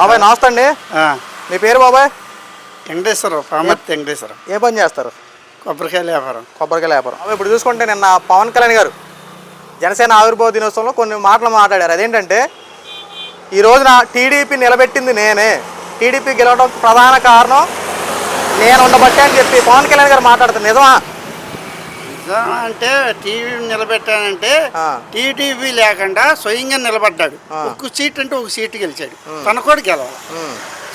బాబాయ్ నమస్తే అండి. మీ పేరు బాబాయ్? వెంకటేశ్వరరావు, పామర్తి వెంకటేశ్వరరావు. ఏ పని చేస్తారు? కొబ్బరికాయల వ్యాపారం. కొబ్బరికాయల వ్యాపారం. ఇప్పుడు చూసుకుంటే నిన్న పవన్ కళ్యాణ్ గారు జనసేన ఆవిర్భావ దినోత్సవంలో కొన్ని మాటలు మాట్లాడారు. అదేంటంటే ఈ రోజున టీడీపీ నిలబెట్టింది నేనే, టీడీపీ గెలవడం ప్రధాన కారణం నేను ఉండబట్టే అని చెప్పి పవన్ కళ్యాణ్ గారు మాట్లాడుతారు. నిజమా? అంటే టీవీ నిలబెట్టానంటే టీడీపీ లేకుండా స్వయంగా నిలబడ్డాడు. ఒక సీట్ అంటే ఒక సీటు గెలిచాడు, తన కూడా గెలవాలి.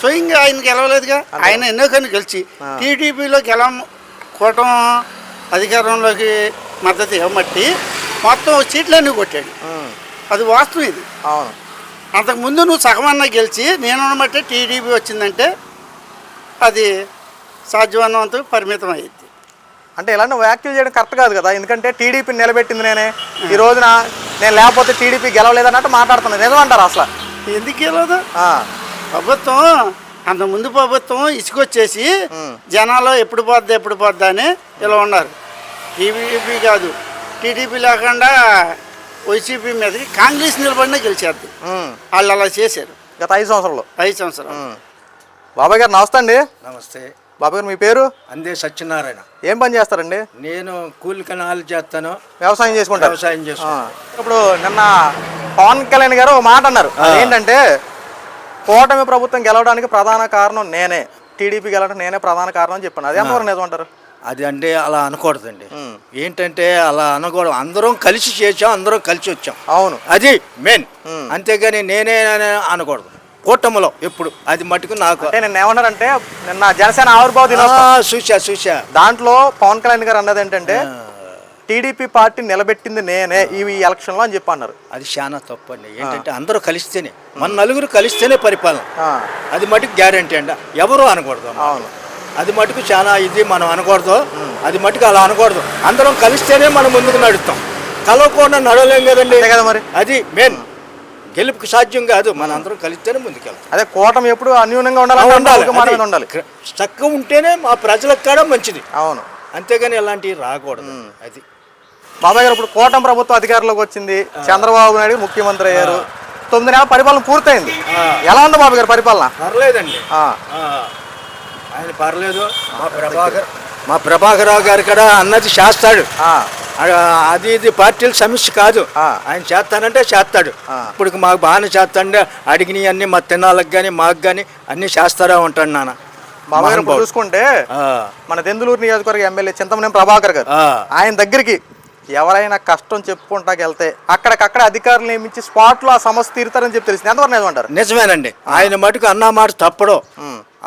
స్వయంగా ఆయన గెలవలేదుగా. ఆయన ఎన్నోకని గెలిచి టీడీపీలో కూటమి అధికారంలోకి మద్దతు ఇవ్వమట్టి మొత్తం సీట్లన్నీ కొట్టాడు. అది వాస్తవం. ఇది అవును. అంతకుముందు నువ్వు సగమన్నా గెలిచి నేను బట్టి టీడీపీ వచ్చిందంటే అది సాధ్యమైనంత పరిమితం అయ్యింది. అంటే ఇలాంటి వ్యాఖ్యలు చేయడం కరెక్ట్ కాదు కదా. ఎందుకంటే టీడీపీని నిలబెట్టింది నేనే, ఈ రోజున నేను లేకపోతే టీడీపీ గెలవలేదన్నట్టు మాట్లాడుతున్నాను. నిజమంటారు అసలు? ఎందుకు గెలవదు? ప్రభుత్వం అంతకుముందు ప్రభుత్వం ఇసుకొచ్చేసి జనాలు ఎప్పుడు పోద్దా అని ఇలా ఉన్నారు. టీడీపీ కాదు, టీడీపీ లేకుండా వైసీపీ మీదకి కాంగ్రెస్ నిలబడినా గెలిచేద్ది. వాళ్ళు అలా చేశారు గత 5 సంవత్సరాలు. 5 సంవత్సరాలు. బాబాయ్ గారు నమస్తే అండి. నమస్తే బాబాయ్ గారు మీ పేరు? అందే సత్యనారాయణ. ఏం పని చేస్తారండి? నేను కూలి కనాలు చేస్తాను, వ్యవసాయం చేసుకుంటాను. వ్యవసాయం చేసుకుంటాను. ఇప్పుడు నిన్న పవన్ కళ్యాణ్ గారు ఒక మాట అన్నారు. ఏంటంటే కూటమి ప్రభుత్వం గెలవడానికి ప్రధాన కారణం నేనే, టీడీపీ గెలవడానికి నేనే ప్రధాన కారణం అని చెప్పాను. అది ఎంతవరకు నిజమంటారు? అది అంటే అలా అనకూడదండి. ఏంటంటే అలా అనకూడదు. అందరం కలిసి చేసాం, అందరం కలిసి వచ్చాం. అవును, అది మెయిన్. అంతేగాని నేనే అనకూడదు. కూటమిలో ఎప్పుడు అది మటుకు నాకు. అంటే నిన్న ఏమన్నారంటే నిన్న జనసేన ఆవిర్భావ దినోత్సవం చూసా దాంట్లో పవన్ కళ్యాణ్ గారు అన్నది ఏంటంటే టీడీపీ పార్టీ నిలబెట్టింది నేనే ఈ ఎలక్షన్లో అని చెప్పి అన్నారు. అది చాలా తప్పు అండి. ఏంటంటే అందరూ కలిస్తేనే, మన నలుగురు కలిస్తేనే పరిపాలన. అది మటుకు గ్యారంటీ అండి. ఎవరు అనకూడదు. అవును, అది మటుకు చాలా ఇది మనం అనకూడదు. అది మటుకు అలా అనకూడదు. అందరం కలిస్తేనే మనం ముందుకు నడుస్తాం. కలవకుండా నడవలేం కదండి. కదా మరి. అది మెయిన్. గెలుపుకి సాధ్యం కాదు. మన అందరం కలిస్తేనే ముందుకెళ్తాం. అదే కూటమి ఎప్పుడు అన్యూనంగా ఉండాలి. చక్కగా ఉంటేనే మా ప్రజలకు కూడా మంచిది. అవును, అంతేగాని ఎలాంటివి రాకూడదు. అది బాబాయ్ గారు ఇప్పుడు కూటమి ప్రభుత్వం అధికారంలోకి వచ్చింది, చంద్రబాబు నాయుడు ముఖ్యమంత్రి అయ్యారు, 9 నెలల పరిపాలన పూర్తయింది. ఎలా ఉంది బాబాయ్ గారు పరిపాలన? పర్లేదండి, ఆయన పర్లేదు. మా ప్రభాకర్ రావు గారు కూడా అన్నది చేస్తాడు. అది ఇది పార్టీల సమస్య కాదు. ఆయన చేస్తానంటే చేస్తాడు. ఇప్పుడు మాకు బాగానే చేస్తాడు. అడిగినవి అన్ని మా తిన్నాళ్ళకి కానీ మాకు కానీ అన్ని చేస్తారా ఉంటాడు నాన్న. బాబాయ్ గారు చూసుకుంటే మన దెందులూరు నియోజకవర్గ ఎమ్మెల్యే చింతమనేని ప్రభాకర్ గారు, ఆయన దగ్గరికి ఎవరైనా కష్టం చెప్పుకుంటాకి వెళ్తే అక్కడికక్కడ అధికారులు నియమించి స్పాట్ లో ఆ సమస్య తీరుతారని చెప్పి తెలిసింది. ఎంతవరకు నిజమంటారు? నిజమేనండి. ఆయన మటుకు అన్న మాట తప్పడు.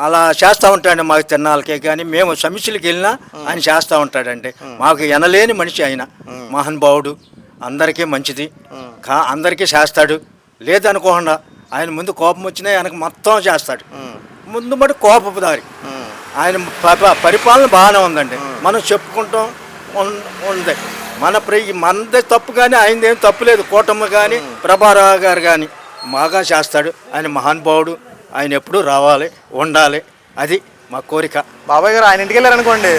అలా చేస్తూ ఉంటాడు. మాకు తిన్నాళ్ళకే కానీ మేము సమస్యలకు వెళ్ళినా ఆయన చేస్తూ ఉంటాడండి. మాకు ఎనలేని మనిషి ఆయన. మహానుభావుడు, అందరికీ మంచిది, అందరికీ చేస్తాడు. లేదనుకోకుండా ఆయన ముందు కోపం వచ్చినా ఆయనకు మొత్తం చేస్తాడు. ముందు మటు కోపపు దారి. ఆయన పరిపాలన బాగానే ఉందండి. మనం చెప్పుకుంటాం ఉంది. మనదే తప్పు కానీ ఆయనదేం తప్పు లేదు. కూటమి కానీ ప్రభారావు గారు కానీ బాగా చేస్తాడు. ఆయన మహానుభావుడు. ఆయన ఎప్పుడూ రావాలి, ఉండాలి. అది మా కోరిక. బాబాయ్ గారు ఆయన ఇంటికి వెళ్ళారనుకోండి,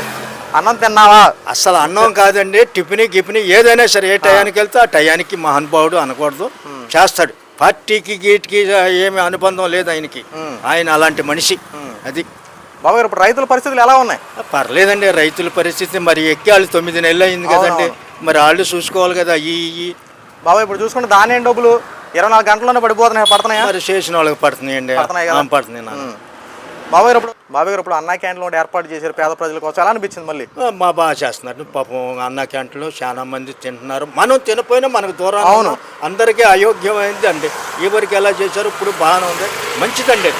అన్నం తిన్నావా? అసలు అన్నం కాదండి, టిఫిన్ గిఫిని ఏదైనా సరే ఏ టయానికి వెళ్తే ఆ టయానికి మహానుభావుడు అనకూడదు, చేస్తాడు. పార్టీకి గీటికి ఏమి అనుబంధం లేదు ఆయనకి. ఆయన అలాంటి మనిషి. అది బాబాయ్ గారు ఇప్పుడు రైతుల పరిస్థితులు ఎలా ఉన్నాయి? పర్లేదండి. రైతుల పరిస్థితి మరి ఎక్కాళ్ళు 9 నెలలు అయింది కదండి. మరి వాళ్ళు చూసుకోవాలి కదా. బాబాయ్ ఇప్పుడు చూసుకుంటే ధాన్యం డబ్బులు 24 గంటల్లోనే పడుతున్నాయా? మరి చేసిన వాళ్ళకి పడుతున్నాయండి. పడుతున్నాయి. బాబాయ్ గారు ఇప్పుడు అన్నా క్యాంటీన్లు ఏర్పాటు చేశారు పేద ప్రజల కోసం. ఎలా అనిపించింది? మళ్ళీ బాగా చేస్తున్నారు. పాపం అన్నా క్యాంటీన్లో చాలా మంది తింటున్నారు. మనం తినపోయినా మనకు దూరం. అందరికీ అయోగ్యమైంది అండి. ఎవరికి ఎలా చేశారు ఇప్పుడు బాగానే ఉంది, మంచిదండి.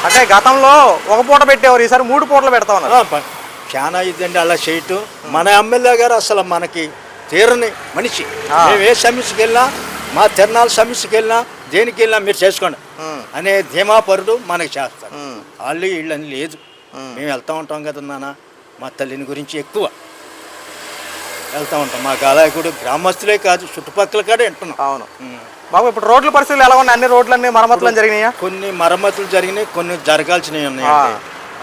అంటే గతంలో ఒక పూట పెట్టేవారు, ఈసారి 3 పూటలు పెడతా ఉన్నారు. చాలా ఇదండి అలా చేయటం. మన ఎమ్మెల్యే గారు అసలు మనకి తీరని మనిషి. మేము ఏ సమస్యకి వెళ్ళినా, మా తిరణాల సమస్యకి వెళ్ళినా, దేనికి వెళ్ళినా మీరు చేసుకోండి అనే ధీమాపరుడు మనకి చేస్తాడు. వాళ్ళు వీళ్ళని లేదు. మేము వెళ్తూ ఉంటాం కదా నాన్న. మా తల్లిని గురించి ఎక్కువ వెళ్తూ ఉంటాం. మా గాలాయకుడు గ్రామస్తులే కాదు, చుట్టుపక్కల కూడా వింటున్నాం. అవును బాబు. ఇప్పుడు రోడ్ల పరిస్థితులు ఎలా ఉన్నాయి? అన్ని రోడ్లన్నీ మరమ్మతులు జరిగినాయా? కొన్ని మరమ్మతులు జరిగినాయి, కొన్ని జరగాల్సినవి ఉన్నాయి.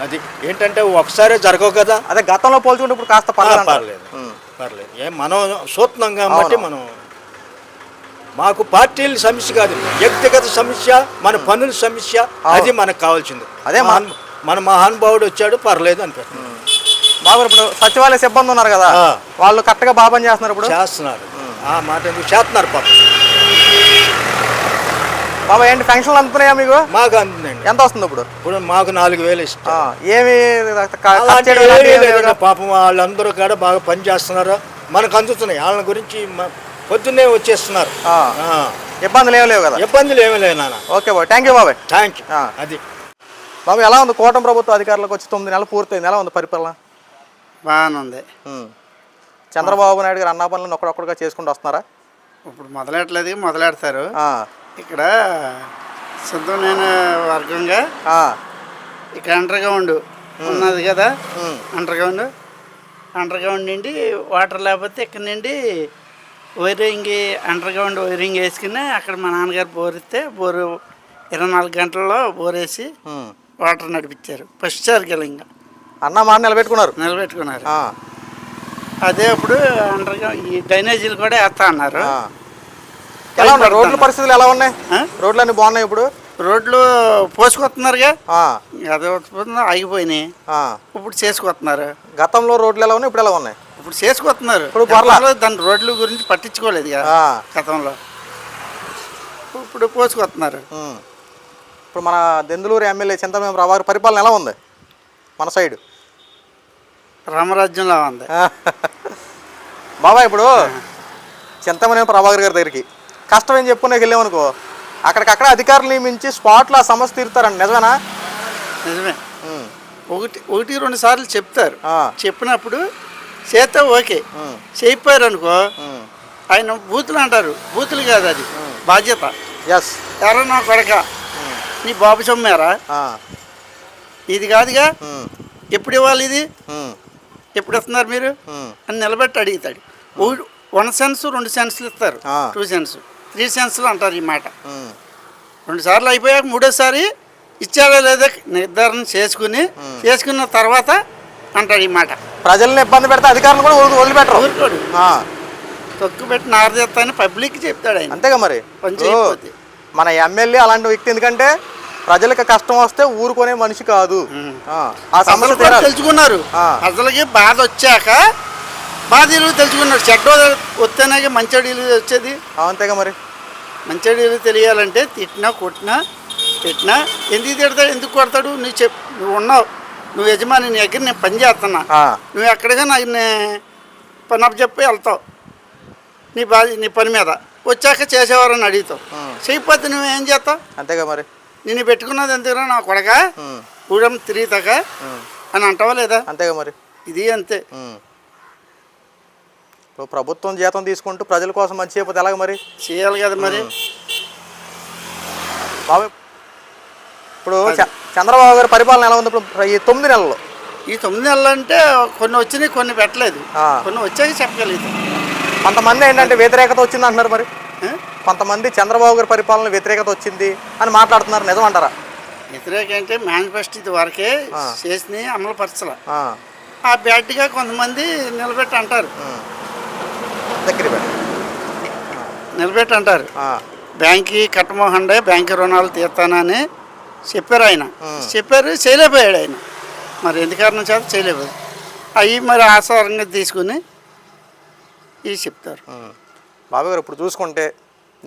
అది ఏంటంటే ఒకసారి జరగవు కదా. అదే గతంలో పోల్చుకుంటే ఇప్పుడు కాస్త పర్లేదు. మనం చూస్తున్నాం కాబట్టి మనం మాకు పార్టీల సమస్య కాదు, వ్యక్తిగత సమస్య, మన పనుల సమస్య, అది మనకు కావాల్సింది. అదే మన మహానుభావుడు వచ్చాడు, పర్లేదు అనిపిస్తుంది. బాబు ఇప్పుడు సచివాలయ సిబ్బంది ఉన్నారు కదా, వాళ్ళు కరెక్ట్గా బాగా చేస్తున్నారు. ఇప్పుడు చేస్తున్నారు, ఆ మాట ఎందుకు చేస్తున్నారు పాపం. బాబా ఏంటి పెన్షన్లు అందుతున్నాయా మీకు? మాకు అందుతుందండి. ఎంత వస్తుంది ఇప్పుడు? ఇప్పుడు మాకు 4,000 ఇష్టం. ఏమి పాపం వాళ్ళందరూ కూడా బాగా పని చేస్తున్నారు, మనకు అందుతున్నాయి. వాళ్ళ గురించి పొద్దున్నే వచ్చేస్తున్నారు. ఇబ్బందులు ఏమి లేవు కదా? ఇబ్బందులు ఏమీ లేవు నాన్న. ఓకే బాబు, థ్యాంక్ యూ బాబాయ్. Thank you. అది బాబు ఎలా ఉంది కూటమి ప్రభుత్వ అధికారులకు వచ్చి 9 నెలలు పూర్తయింది, ఎలా ఉంది పరిపాలన? బాగానే ఉంది. చంద్రబాబు నాయుడు గారు అన్నా పనులను ఒక్కడొక్కడుగా చేసుకుంటూ వస్తున్నారా? ఇప్పుడు మొదలెడతారు. ఇక్కడ సిద్ధమైన వర్గంగా ఇక్కడ అండర్గ్రౌండ్ ఉన్నది కదా, అండర్గ్రౌండ్ నుండి వాటర్ లేకపోతే ఇక్కడ నుండి అండర్గ్రౌండ్ వైరింగ్ వేసుకుని అక్కడ మా నాన్నగారు బోరిస్తే బోరు 24 గంటల్లో బోరేసి వాటర్ నడిపించారు. ఫస్ట్ సార్కి ఇంకా అన్న మాట నిలబెట్టుకున్నారు. అదే ఇప్పుడు అండర్గ్రౌండ్ ఈ డ్రైనేజీలు కూడా వేస్తా అన్నారు. ఎలా ఉన్నాయి రోడ్ల పరిస్థితులు? ఎలా ఉన్నాయి? రోడ్లు అన్ని బాగున్నాయి. ఇప్పుడు రోడ్లు పోసుకొస్తున్నారుగా, అదే ఆగిపోయినాయి, ఇప్పుడు చేసుకొస్తున్నారు. గతంలో రోడ్లు ఎలా ఉన్నాయి, ఇప్పుడు ఎలా ఉన్నాయి? ఇప్పుడు చేసుకొస్తున్నారు. ఇప్పుడు దాని రోడ్ల గురించి పట్టించుకోలేదు గతంలో, ఇప్పుడు పోసుకొస్తున్నారు. ఇప్పుడు మన దెందులూరు ఎమ్మెల్యే చింతమనేని ప్రభాకర్ పరిపాలన ఎలా ఉంది మన సైడ్? రామరాజ్యంలో ఉంది బాబా. ఇప్పుడు చింతమనేని ప్రభాకర్ గారి దగ్గరికి కష్టం ఏం చెప్పుకునే వెళ్ళామనుకో, అక్కడికక్కడ అధికారులు నియమించి స్పాట్లో ఆ సమస్య తీరుతారండి, నిజమేనా? నిజమే. ఒకటి 2 సార్లు చెప్తారు. చెప్పినప్పుడు చేస్తే ఓకే, చెప్పారు అనుకో ఆయన బూతులు అంటారు. బూతులు కాదు, అది బాధ్యత. ఎవరన్నా కొడక నీ బాబు సొమ్మారా, ఇది కాదుగా, ఎప్పుడు ఇవ్వాలి, ఇది ఎప్పుడు ఇస్తున్నారు మీరు అని నిలబెట్టి అడుగుతాడు. 1 సెన్స్ 2 సెన్స్లు ఇస్తారు, 2 సెన్స్ 3 సెన్స్లు అంటారు ఈ మాట. 2 సార్లు అయిపోయాక 3వసారి ఇచ్చాడో లేదో నిర్ధారణ చేసుకున్న తర్వాత అంటాడు ఈ మాట. ప్రజల్ని ఇబ్బంది పెడితే అధికారులు కూడా వదిలిపెట్టరు, ఊరుకోడు. తొక్కు పెట్టి నారదేస్తానని పబ్లిక్ చెప్తాడు ఆయన. అంతేగా మరి. మన ఎమ్మెల్యే అలాంటి వ్యక్తి, ఎందుకంటే ప్రజలకు కష్టం వస్తే ఊరుకునే మనిషి కాదు. ఆ సమస్య తెలుసుకున్నారు. ప్రజలకి బాధ వచ్చాక బాధలు తెలుసుకున్నాడు. చెడ్డ వస్తేనే మంచడీలు వచ్చేది. అంతేగా మరి. మంచడీలు తెలియాలంటే తిట్టినా కొట్టినా ఎందుకు తిడతాడు, ఎందుకు కొడతాడు? నువ్వు ఉన్నావు, నువ్వు యజమాని, నీ దగ్గర నేను పని చేస్తున్నా, నువ్వు ఎక్కడిగా నాకు పని అప్పచెప్పి వెళ్తావు నీ పని మీద. వచ్చాక చేసేవారని అడుగుతావు, చేయకపోతే నువ్వేం చేస్తావు? అంతేగా మరి. నేను పెట్టుకున్నది ఎందుకురా నా కొడక ఊరం తిరిగితాక అని అంటావా లేదా? అంతేగా మరి. ఇది అంతే. ప్రభుత్వం జీతం తీసుకుంటూ ప్రజల కోసం మంచి చేయకపోతే ఎలాగ మరి? చేయాలి కదా మరి. బాబు ఇప్పుడు చంద్రబాబు గారి పరిపాలన ఎలా ఉంది ఇప్పుడు ఈ 9 నెలల్లో? ఈ 9 నెలలు అంటే కొన్ని వచ్చినాయి, కొన్ని పెట్టలేదు. కొన్ని వచ్చాక చెప్పగలుగుతాం. కొంతమంది ఏంటంటే వ్యతిరేకత వచ్చింది అంటున్నారు మరి. కొంతమంది చంద్రబాబు గారి పరిపాలన వ్యతిరేకత వచ్చింది అని మాట్లాడుతున్నారు, నిజం అంటారా? వ్యతిరేక అంటే మేనిఫెస్టో ఇది వరకే చేసి అమలు పరచాల. ఆ బ్యాడ్గా కొంతమంది నిలబెట్టి అంటారు, నిలబెట్టి అంటారు బ్యాంక్కి కట్టమోహండే బ్యాంక్ రుణాలు తీర్తానని చెప్పారు. ఆయన చెప్పారు, చేయలేకపోయాడు ఆయన. మరి ఎందుకు కారణం చేత చేయలేకపోయాడు. అవి మరి ఆసారంగా తీసుకుని ఇవి చెప్తారు. బాబు గారు ఇప్పుడు చూసుకుంటే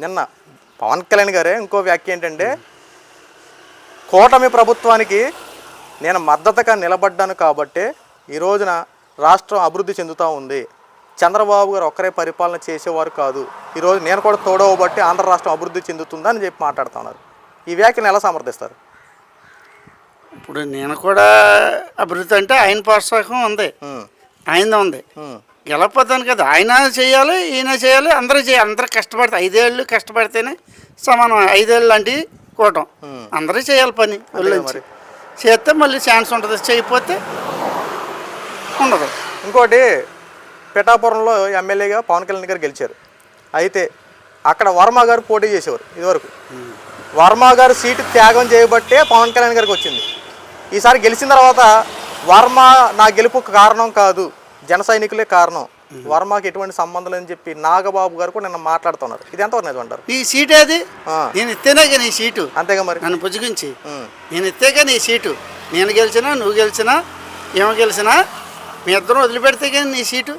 నిన్న పవన్ కళ్యాణ్ గారే ఇంకో వ్యాఖ్య ఏంటంటే, కూటమి ప్రభుత్వానికి నేను మద్దతుగా నిలబడ్డాను కాబట్టి ఈ రోజున రాష్ట్రం అభివృద్ధి చెందుతూ ఉంది, చంద్రబాబు గారు ఒక్కరే పరిపాలన చేసేవారు కాదు, ఈరోజు నేను కూడా తోడవబట్టి ఆంధ్ర రాష్ట్రం అభివృద్ధి చెందుతుందని చెప్పి మాట్లాడుతున్నారు. ఈ వ్యాఖ్యను ఎలా సమర్థిస్తారు? ఇప్పుడు నేను కూడా అభివృద్ధి అంటే ఆయన ప్రోత్సాహం ఉంది, ఆయనది ఉంది. గెలపొద్దాను కదా, ఆయన చేయాలి, ఈయన చేయాలి, అందరూ చేయాలి. అందరూ కష్టపడితే 5 ఏళ్ళు కష్టపడితేనే సమానం. 5 ఏళ్ళు లాంటి కూటం అందరూ చేయాలి పని. వెళ్ళి చేస్తే మళ్ళీ ఛాన్స్ ఉంటుంది, చేయకపోతే ఉండదు. ఇంకోటి, పిఠాపురంలో ఎమ్మెల్యేగా పవన్ కళ్యాణ్ గారు గెలిచారు. అయితే అక్కడ వర్మ గారు పోటీ చేసేవారు ఇదివరకు. వర్మ గారు సీటు త్యాగం చేయబట్టే పవన్ కళ్యాణ్ గారికి వచ్చింది. ఈసారి గెలిచిన తర్వాత వర్మ నా గెలుపుకు కారణం కాదు, జన సైనికులే కారణం, వర్మకి ఎటువంటి సంబంధం లేదని చెప్పి నాగబాబు గారు కూడా నిన్న మాట్లాడుతున్నారు. ఇది ఎంతవరకు నిజం అంటారు? ఈ సీటు అది నేను ఇస్తేనే నీ సీటు, అంతేగా మరి. నన్ను పుచ్చుకించి నేను ఇస్తేగా నీ సీటు, నేను గెలిచినా నువ్వు గెలిచినా ఏమో గెలిచినా మీ ఇద్దరం వదిలిపెడితే కానీ నీ సీటు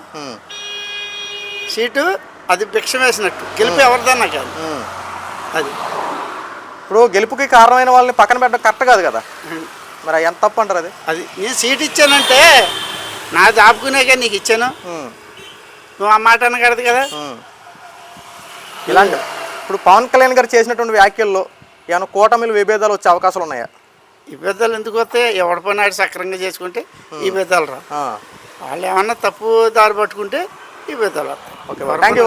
అది భిక్ష వేసినట్టు, గెలుపు ఎవరిదన్నా కాదు. అది ఇప్పుడు గెలుపుకి కారణమైన వాళ్ళని పక్కన పెట్టడం కరెక్ట్ కాదు కదా, మరి ఎంత తప్పు అంటారు అది? అది నేను సీట్ ఇచ్చానంటే నా దాపుకునేగా నీకు ఇచ్చాను, నువ్వు ఆ మాట అనకూడదు కదా. ఇలాంటి ఇప్పుడు పవన్ కళ్యాణ్ గారు చేసినటువంటి వ్యాఖ్యల్లో ఏమైనా కూటమిలు విభేదాలు వచ్చే అవకాశాలు ఉన్నాయా? ఈ పెద్దలు ఎందుకు వస్తే ఎవడి పని ఆడు సక్రంగా చేసుకుంటే ఈ పెద్దలు రా, వాళ్ళు ఏమన్నా తప్పు దారి పట్టుకుంటే ఈ పెద్దలు ఓకే, థ్యాంక్ యూ.